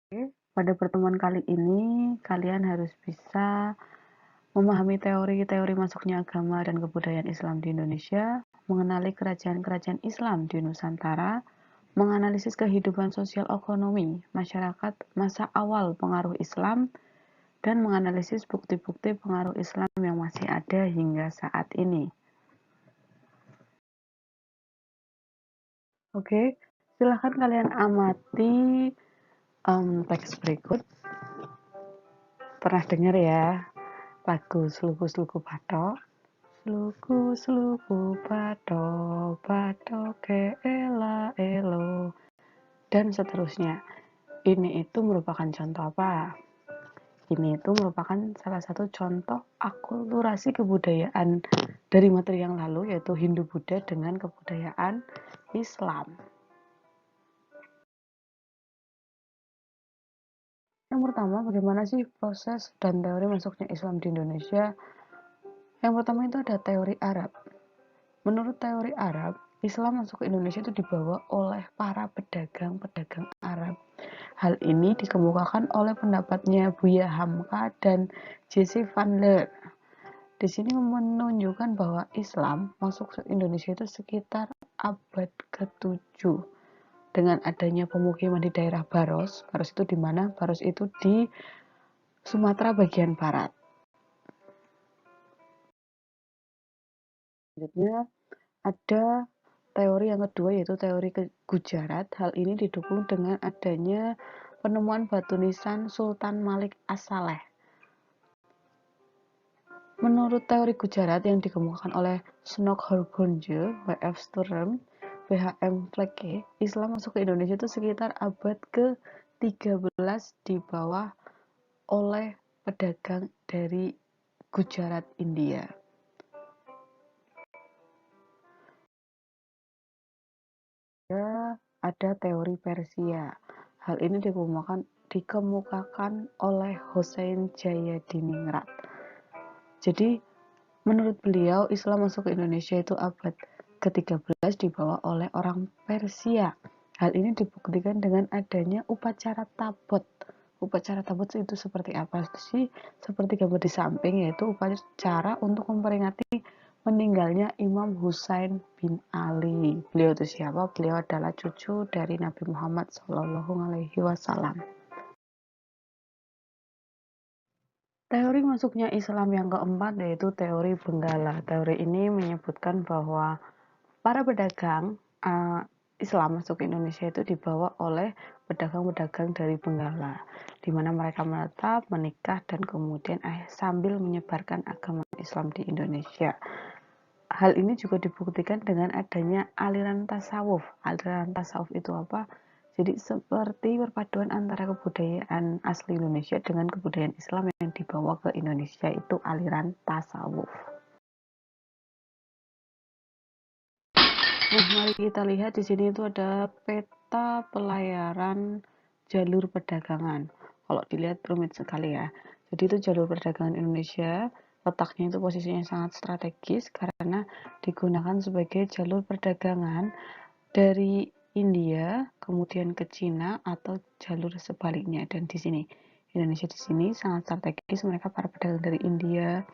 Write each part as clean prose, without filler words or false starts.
Oke, pada pertemuan kali ini kalian harus bisa memahami teori-teori masuknya agama dan kebudayaan Islam di Indonesia, mengenali kerajaan-kerajaan Islam di Nusantara, menganalisis kehidupan sosial ekonomi masyarakat masa awal pengaruh Islam, dan menganalisis bukti-bukti pengaruh Islam yang masih ada hingga saat ini. Oke, silahkan kalian amati teks berikut. Pernah dengar ya lagu Sluku-sluku Bathok? Sluku-sluku bathok, bathoke ela-elo, dan seterusnya. Ini itu merupakan contoh apa? Ini itu merupakan salah satu contoh akulturasi kebudayaan dari materi yang lalu, yaitu Hindu-Buddha dengan kebudayaan Islam. Yang pertama, bagaimana sih proses dan teori masuknya Islam di Indonesia? Yang pertama itu ada teori Arab. Menurut teori Arab, Islam masuk ke Indonesia itu dibawa oleh para pedagang-pedagang Arab. Hal ini dikemukakan oleh pendapatnya Buya Hamka dan J.C. van Leer. Di sini menunjukkan bahwa Islam masuk ke Indonesia itu sekitar abad ke-7 dengan adanya pemukiman di daerah Baros. Baros itu di mana? Baros itu di Sumatera bagian barat. Selanjutnya ada teori yang kedua, yaitu teori Gujarat. Hal ini didukung dengan adanya penemuan batu nisan Sultan Malik As-Saleh. Menurut teori Gujarat yang dikemukakan oleh Snok Horgonje, W.F. Sturm, W.H.M. Fleke, Islam masuk ke Indonesia itu sekitar abad ke-13 dibawa oleh pedagang dari Gujarat, India. Ada teori Persia. Hal ini dikemukakan oleh Hossein Jayadiningrat. Jadi, menurut beliau, Islam masuk ke Indonesia itu abad ke-13 dibawa oleh orang Persia. Hal ini dibuktikan dengan adanya upacara tabot. Upacara tabot itu seperti apa sih? Seperti gambar di samping, yaitu upacara untuk memperingati meninggalnya Imam Husain bin Ali. Beliau itu siapa? Beliau adalah cucu dari Nabi Muhammad SAW. Teori masuknya Islam yang keempat yaitu teori Benggala. Teori ini menyebutkan bahwa para pedagang Islam masuk ke Indonesia itu dibawa oleh pedagang-pedagang dari Benggala, di mana mereka menetap, menikah, dan kemudian sambil menyebarkan agama Islam di Indonesia. Hal ini juga dibuktikan dengan adanya aliran tasawuf. Aliran tasawuf itu apa? Jadi seperti perpaduan antara kebudayaan asli Indonesia dengan kebudayaan Islam yang dibawa ke Indonesia, itu aliran tasawuf. Nah, mari kita lihat di sini itu ada peta pelayaran jalur perdagangan. Kalau dilihat rumit sekali ya. Jadi itu jalur perdagangan Indonesia, letaknya itu posisinya sangat strategis karena digunakan sebagai jalur perdagangan dari India kemudian ke Cina atau jalur sebaliknya. Dan di sini Indonesia di sini sangat strategis, mereka para pedagang dari India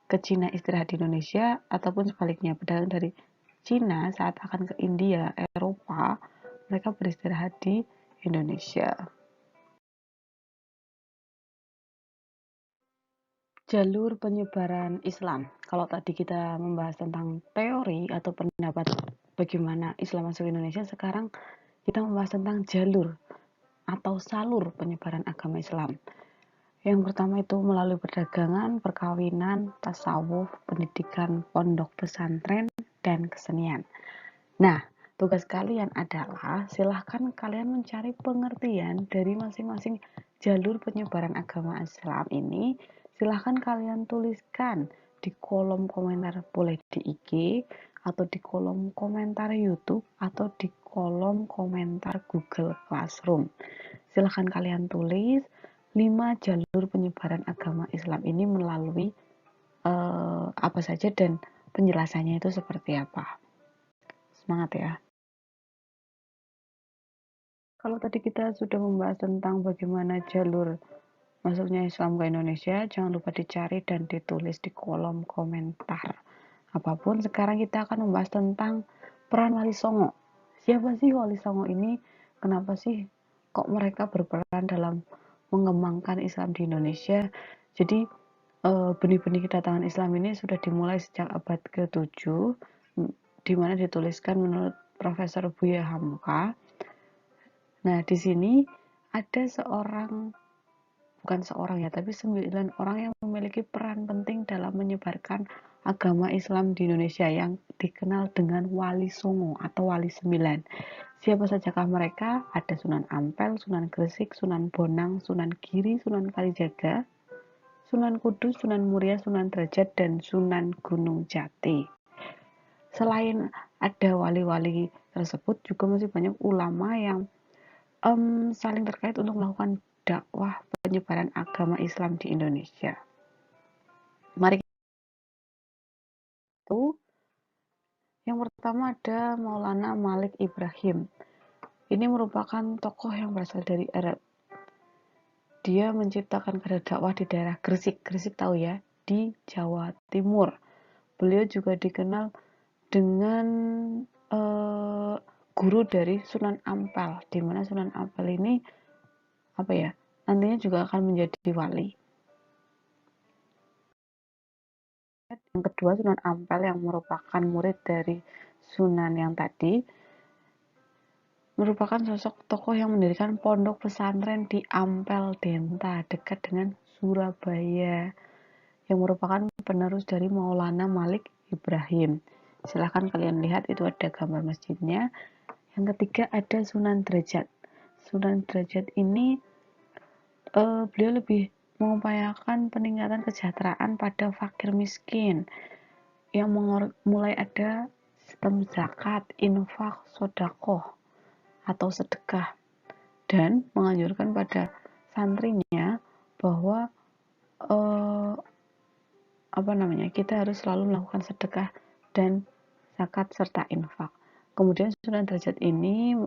ke Cina istirahat di Indonesia ataupun sebaliknya, pedagang dari Cina saat akan ke India, Eropa, mereka beristirahat di Indonesia. Jalur penyebaran Islam. Kalau tadi kita membahas tentang teori atau pendapat bagaimana Islam masuk Indonesia, sekarang kita membahas tentang jalur atau salur penyebaran agama Islam. Yang pertama itu melalui perdagangan, perkawinan, tasawuf, pendidikan, pondok pesantren, dan kesenian. Nah, tugas kalian adalah silahkan kalian mencari pengertian dari masing-masing jalur penyebaran agama Islam ini. Silahkan kalian tuliskan di kolom komentar, boleh di IG atau di kolom komentar YouTube atau di kolom komentar Google Classroom. Silahkan kalian tulis 5 jalur penyebaran agama Islam ini melalui apa saja dan penjelasannya itu seperti apa. Semangat ya. Kalau tadi kita sudah membahas tentang bagaimana jalur masuknya Islam ke Indonesia, jangan lupa dicari dan ditulis di kolom komentar. Apapun, sekarang kita akan membahas tentang peran Wali Songo. Siapa sih Wali Songo ini? Kenapa sih kok mereka berperan dalam mengembangkan Islam di Indonesia? Jadi, benih-benih kedatangan Islam ini sudah dimulai sejak abad ke-7, di mana dituliskan menurut Profesor Buya Hamka. Nah, di sini ada bukan seorang ya, tapi 9 orang yang memiliki peran penting dalam menyebarkan agama Islam di Indonesia yang dikenal dengan Wali Songo atau Wali 9. Siapa sajakah mereka? Ada Sunan Ampel, Sunan Gresik, Sunan Bonang, Sunan Giri, Sunan Kalijaga, Sunan Kudus, Sunan Muria, Sunan Derajat, dan Sunan Gunung Jati. Selain ada wali-wali tersebut, juga masih banyak ulama yang saling terkait untuk melakukan dakwah penyebaran agama Islam di Indonesia. Mari itu yang pertama ada Maulana Malik Ibrahim. Ini merupakan tokoh yang berasal dari Arab. Dia menciptakan karya dakwah di daerah Gresik. Gresik tahu ya, di Jawa Timur. Beliau juga dikenal dengan guru dari Sunan Ampel, di mana Sunan Ampel ini nantinya juga akan menjadi wali. Yang kedua, Sunan Ampel yang merupakan murid dari Sunan yang tadi, merupakan sosok tokoh yang mendirikan pondok pesantren di Ampel Denta, dekat dengan Surabaya, yang merupakan penerus dari Maulana Malik Ibrahim. Silahkan kalian lihat, itu ada gambar masjidnya. Yang ketiga ada Sunan Derajat. Sunan Derajat ini beliau lebih mengupayakan peningkatan kesejahteraan pada fakir miskin, yang mulai ada sistem zakat, infak, sodakoh atau sedekah, dan menganjurkan pada santrinya bahwa kita harus selalu melakukan sedekah dan zakat serta infak. Kemudian Sunan Derajat ini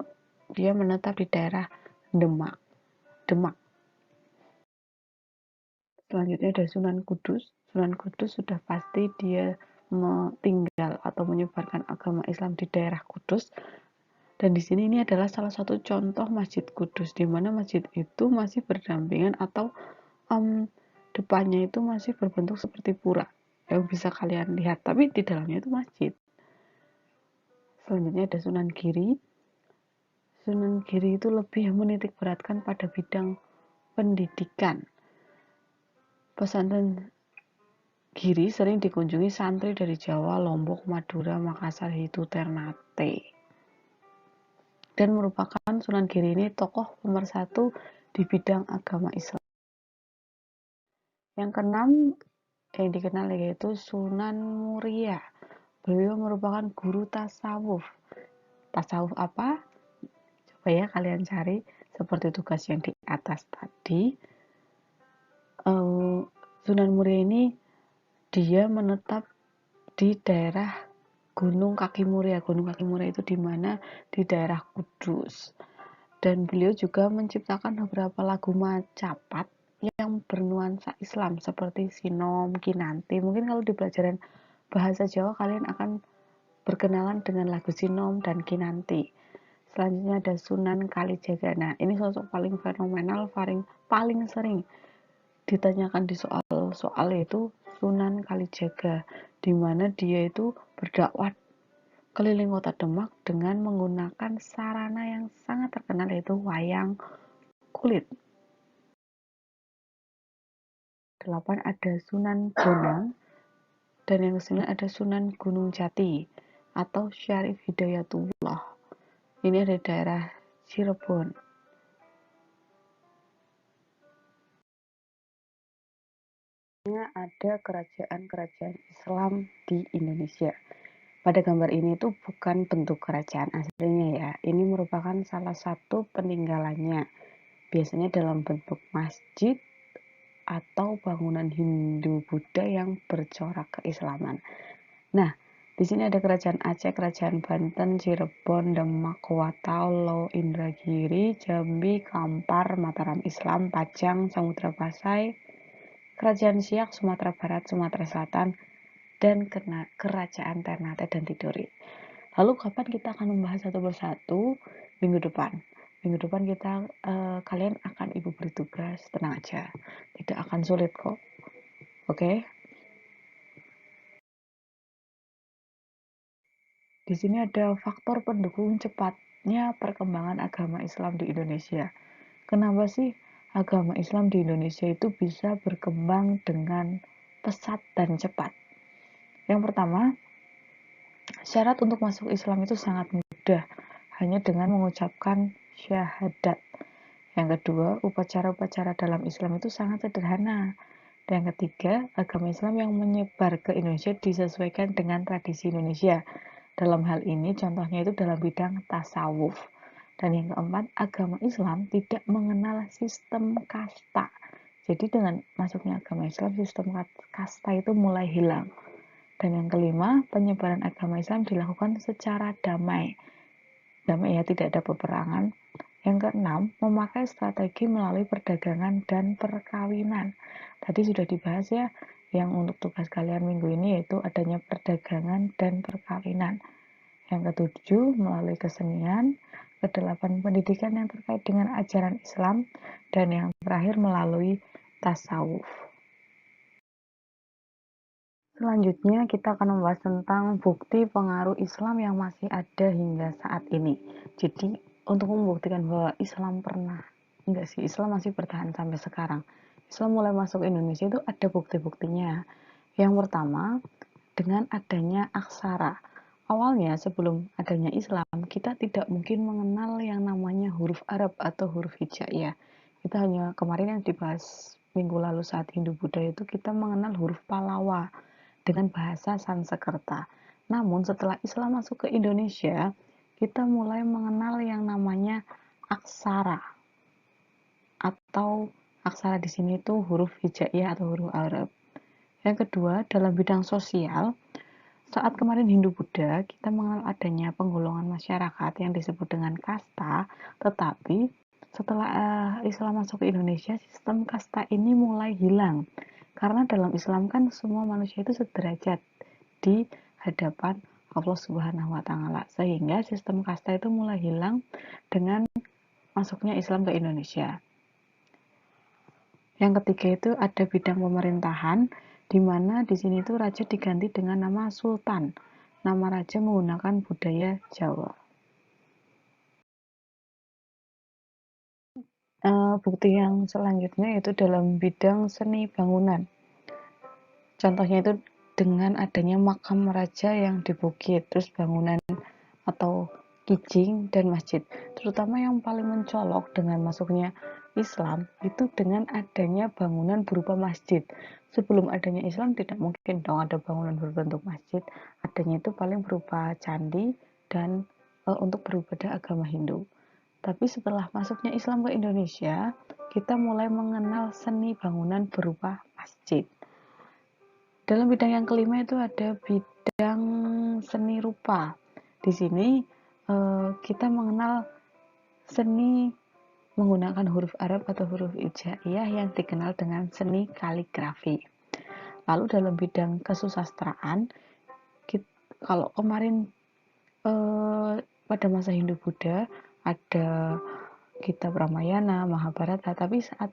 dia menetap di daerah Demak. Selanjutnya ada Sunan Kudus. Sunan Kudus sudah pasti dia tinggal atau menyebarkan agama Islam di daerah Kudus. Dan di sini ini adalah salah satu contoh Masjid Kudus, di mana masjid itu masih berdampingan atau depannya itu masih berbentuk seperti pura yang bisa kalian lihat, tapi di dalamnya itu masjid. Selanjutnya ada Sunan Giri. Sunan Giri itu lebih menitik beratkan pada bidang pendidikan. Pesantren Giri sering dikunjungi santri dari Jawa, Lombok, Madura, Makassar, Hitu, Ternate. Dan merupakan Sunan Giri ini tokoh pemersatu di bidang agama Islam. Yang keenam yang dikenal yaitu Sunan Muria. Beliau merupakan guru tasawuf. Tasawuf apa? Coba ya kalian cari, seperti tugas yang di atas tadi. Sunan Muria ini dia menetap di daerah Gunung Kaki Muria. Gunung Kaki Muria itu di mana? Di daerah Kudus. Dan beliau juga menciptakan beberapa lagu macapat yang bernuansa Islam seperti Sinom, Kinanti. Mungkin kalau di pelajaran bahasa Jawa kalian akan berkenalan dengan lagu Sinom dan Kinanti. Selanjutnya ada Sunan Kalijaga. Nah, ini sosok paling fenomenal, paling sering ditanyakan di soal itu Sunan Kalijaga, di mana dia itu berdakwah keliling kota Demak dengan menggunakan sarana yang sangat terkenal yaitu wayang kulit. 8 ada Sunan Bonang, dan yang ke-9 ada Sunan Gunung Jati atau Syarif Hidayatullah. Ini ada di daerah Cirebon. Ada kerajaan-kerajaan Islam di Indonesia. Pada gambar ini tuh bukan bentuk kerajaan aslinya ya. Ini merupakan salah satu peninggalannya. Biasanya dalam bentuk masjid atau bangunan Hindu Buddha yang bercorak keislaman. Nah, Di sini ada Kerajaan Aceh, Kerajaan Banten, Cirebon, Demak, Kuatau, Indragiri, Jambi, Kampar, Mataram Islam, Pajang, Samudra Pasai, Kerajaan Siak, Sumatera Barat, Sumatera Selatan, dan Kerajaan Ternate dan Tidore. Lalu kapan kita akan membahas satu persatu? Minggu depan. Minggu depan kalian akan ibu beri tugas, tenang aja. Tidak akan sulit kok. Oke? Di sini ada faktor pendukung cepatnya perkembangan agama Islam di Indonesia. Kenapa sih agama Islam di Indonesia itu bisa berkembang dengan pesat dan cepat? Yang pertama, syarat untuk masuk Islam itu sangat mudah, hanya dengan mengucapkan syahadat. Yang kedua, upacara-upacara dalam Islam itu sangat sederhana. Dan yang ketiga, agama Islam yang menyebar ke Indonesia disesuaikan dengan tradisi Indonesia. Dalam hal ini, contohnya itu dalam bidang tasawuf. Dan yang keempat, agama Islam tidak mengenal sistem kasta. Jadi dengan masuknya agama Islam, sistem kasta itu mulai hilang. Dan yang kelima, penyebaran agama Islam dilakukan secara damai. Damai ya, tidak ada peperangan. Yang keenam, memakai strategi melalui perdagangan dan perkawinan. Tadi sudah dibahas ya, yang untuk tugas kalian minggu ini yaitu adanya perdagangan dan perkawinan. Yang ketujuh, melalui kesenian. Kedelapan, pendidikan yang terkait dengan ajaran Islam. Dan yang terakhir, melalui tasawuf. Selanjutnya, kita akan membahas tentang bukti pengaruh Islam yang masih ada hingga saat ini. Jadi, untuk membuktikan bahwa Islam Islam masih bertahan sampai sekarang. Islam mulai masuk Indonesia itu ada bukti-buktinya. Yang pertama, dengan adanya aksara. Awalnya sebelum adanya Islam, kita tidak mungkin mengenal yang namanya huruf Arab atau huruf hijaiyah. Kita hanya kemarin yang dibahas minggu lalu saat Hindu-Buddha itu kita mengenal huruf Palawa dengan bahasa Sanskerta. Namun setelah Islam masuk ke Indonesia, kita mulai mengenal yang namanya aksara atau aksara di sini itu huruf hijaiyah atau huruf Arab. Yang kedua, dalam bidang sosial, saat kemarin Hindu-Buddha, kita mengenal adanya penggolongan masyarakat yang disebut dengan kasta, tetapi setelah Islam masuk ke Indonesia, sistem kasta ini mulai hilang. Karena dalam Islam kan semua manusia itu sederajat di hadapan Allah Subhanahu wa taala. Sehingga sistem kasta itu mulai hilang dengan masuknya Islam ke Indonesia. Yang ketiga itu ada bidang pemerintahan, di mana di sini itu raja diganti dengan nama sultan. Nama raja menggunakan budaya Jawa. Bukti yang selanjutnya yaitu dalam bidang seni bangunan. Contohnya itu dengan adanya makam raja yang di bukit, terus bangunan atau kijing dan masjid. Terutama yang paling mencolok dengan masuknya Islam itu dengan adanya bangunan berupa masjid. Sebelum adanya Islam tidak mungkin dong ada bangunan berbentuk masjid. Adanya itu paling berupa candi dan untuk beribadah agama Hindu. Tapi setelah masuknya Islam ke Indonesia, kita mulai mengenal seni bangunan berupa masjid. Dalam bidang yang kelima itu ada bidang seni rupa. Di sini kita mengenal seni menggunakan huruf Arab atau huruf hijaiyah yang dikenal dengan seni kaligrafi. Lalu dalam bidang kesusastraan, kalau kemarin pada masa Hindu-Buddha ada kitab Ramayana, Mahabharata, tapi saat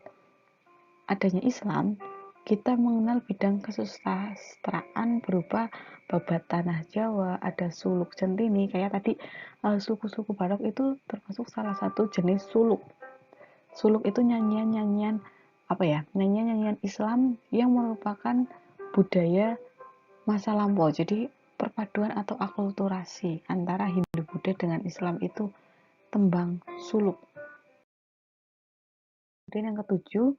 adanya Islam, kita mengenal bidang kesusastraan berupa babat tanah Jawa, ada suluk centini, kayak tadi suku-suku Batak itu termasuk salah satu jenis suluk. Suluk itu nyanyian-nyanyian nyanyian-nyanyian Islam yang merupakan budaya masa lampau. Jadi perpaduan atau akulturasi antara Hindu-Buddha dengan Islam itu tembang suluk. Kemudian yang ketujuh,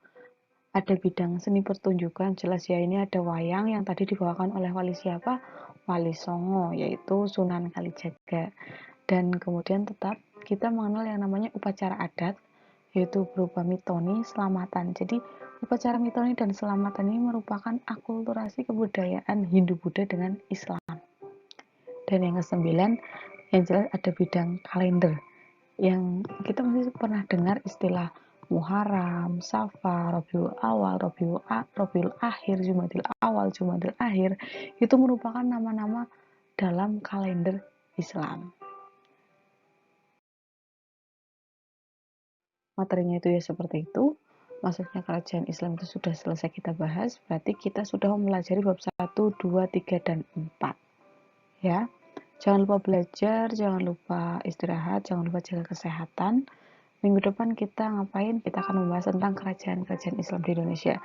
ada bidang seni pertunjukan. Jelas ya, ini ada wayang yang tadi dibawakan oleh wali siapa? Wali Songo, yaitu Sunan Kalijaga. Dan kemudian tetap kita mengenal yang namanya upacara adat, yaitu berupa mitoni, selamatan. Jadi upacara mitoni dan selamatan ini merupakan akulturasi kebudayaan Hindu-Buddha dengan Islam. Dan yang kesembilan, yang jelas ada bidang kalender. Yang kita masih pernah dengar istilah Muharram, Safar, Rabiul Awal, Rabiul Akhir, Jumadil Awal, Jumadil Akhir. Itu merupakan nama-nama dalam kalender Islam. Materinya itu ya seperti itu. Masuknya kerajaan Islam itu sudah selesai kita bahas, berarti kita sudah mempelajari bab 1, 2, 3, dan 4. Ya. Jangan lupa belajar, jangan lupa istirahat, jangan lupa jaga kesehatan. Minggu depan kita ngapain? Kita akan membahas tentang kerajaan-kerajaan Islam di Indonesia.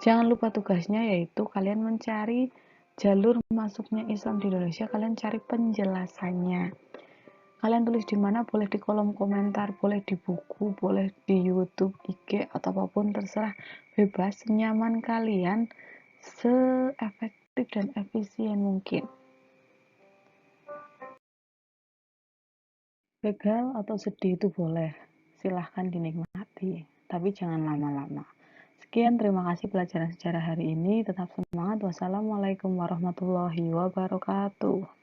Jangan lupa tugasnya yaitu kalian mencari jalur masuknya Islam di Indonesia, kalian cari penjelasannya. Kalian tulis di mana, boleh di kolom komentar, boleh di buku, boleh di YouTube, IG, atau apapun terserah, bebas, senyaman kalian, seefektif dan efisien mungkin. Gagal atau sedih itu boleh, silahkan dinikmati, tapi jangan lama-lama. Sekian, terima kasih pelajaran sejarah hari ini. Tetap semangat. Wassalamualaikum warahmatullahi wabarakatuh.